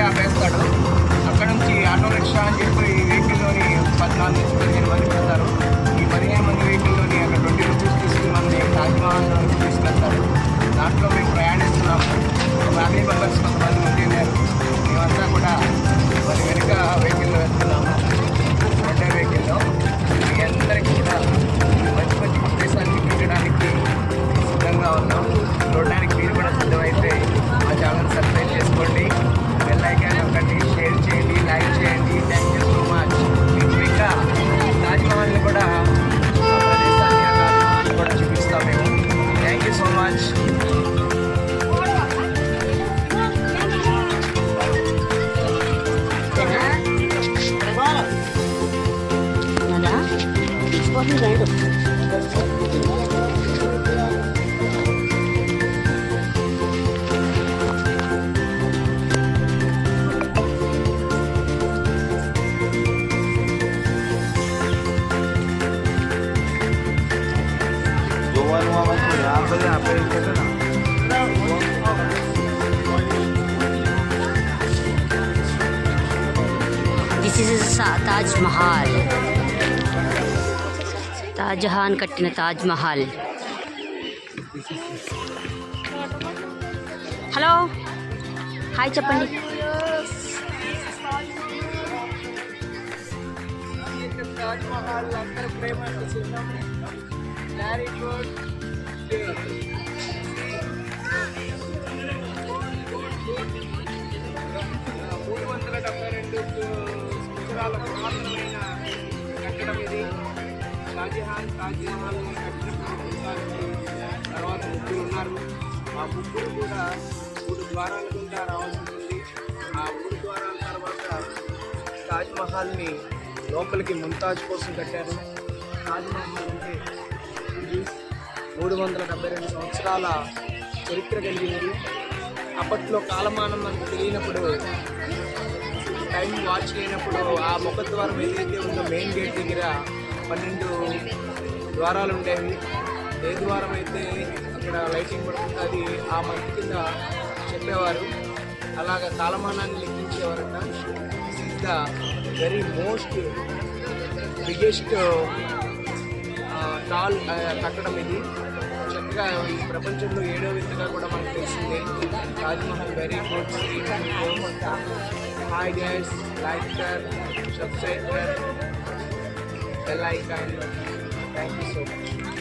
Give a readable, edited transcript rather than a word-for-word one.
ఆపేస్తాడు. అక్కడ నుంచి auto rickshaw అని చెప్పి ఈ వెహికల్లోని 14 నుంచి 15 మంది పెడతారు. ఈ 15 మంది వెహికల్లోని అక్కడ 20 రూపీస్ తీసుకుని మనల్ని తాజ్మహల్లోకి తీసుకెళ్తారు. దాంట్లో మేము ప్రయాణిస్తున్నాము. ఫ్యామిలీ మెంబర్స్ కొంతమంది ఉంటున్నారు. మేమంతా కూడా మరి వెనుక వెహికల్లో వెళ్తున్నాము. రెండో వెహికల్లో మీ అందరికీ కూడా మంచి మంచి ఉద్దేశాన్ని చూపించడానికి సిద్ధంగా ఉన్నాం. చూడడానికి మీరు కూడా సిద్ధమైతే మా ఛానల్ సబ్స్క్రైబ్ చేసుకోండి, బెల్ ఐకాన్ నొక్కండి, షేర్ చేయండి, లైక్ చేయండి. Thank you so much. మీకు ఇంకా తాజ్మహల్ని కూడా ప్రదేశాన్ని ఆ తాజ్మహల్ని కూడా చూపిస్తాం మేము. Thank you so much. This is Taj Mahal. Shah Jahan కట్టిన తాజ్ మహల్. హలో, హాయ్ చెప్పండి. తాజ్ మహల్ అందరూ ప్రేమ వెరీ గుడ్. 372 సంవత్సరాల పురాతనమైన కట్టడం ఇది. షాజహాన్ తాజ్మహల్ తర్వాత ముగ్గురు ఉన్నారు. ఆ ముగ్గురు కూడా 3 ద్వారాల గుండా రావాల్సి ఉంటుంది. ఆ 3 ద్వారాల తర్వాత తాజ్మహల్ని లోపలికి ముంతాజ్ కోసం కట్టారు. తాజ్మహల్ అంటే 372 సంవత్సరాల చరిత్ర కలిగినది. అప్పట్లో కాలమానం మనకు తెలియనప్పుడు, టైం వాచ్ చేయనప్పుడు ఆ ముఖద్వారం ఏదైతే ఉందో మెయిన్ గేట్ దగ్గర 12 ద్వారాలు ఉండేవి. ఏ ద్వారం అయితే అక్కడ లైటింగ్ పడుతుంది అది ఆ మంత్ కింద చెప్పేవారు. అలాగా కాలమానాన్ని లెక్కించేవారట. This is the very most biggest tall కట్టడం ఇది. చక్కగా ఈ ప్రపంచంలో 7వ వింతగా కూడా మనకు తెలిసిందే. Taj Mahal very good. Hi guys, like subscribe, bell icon. Thank you so much.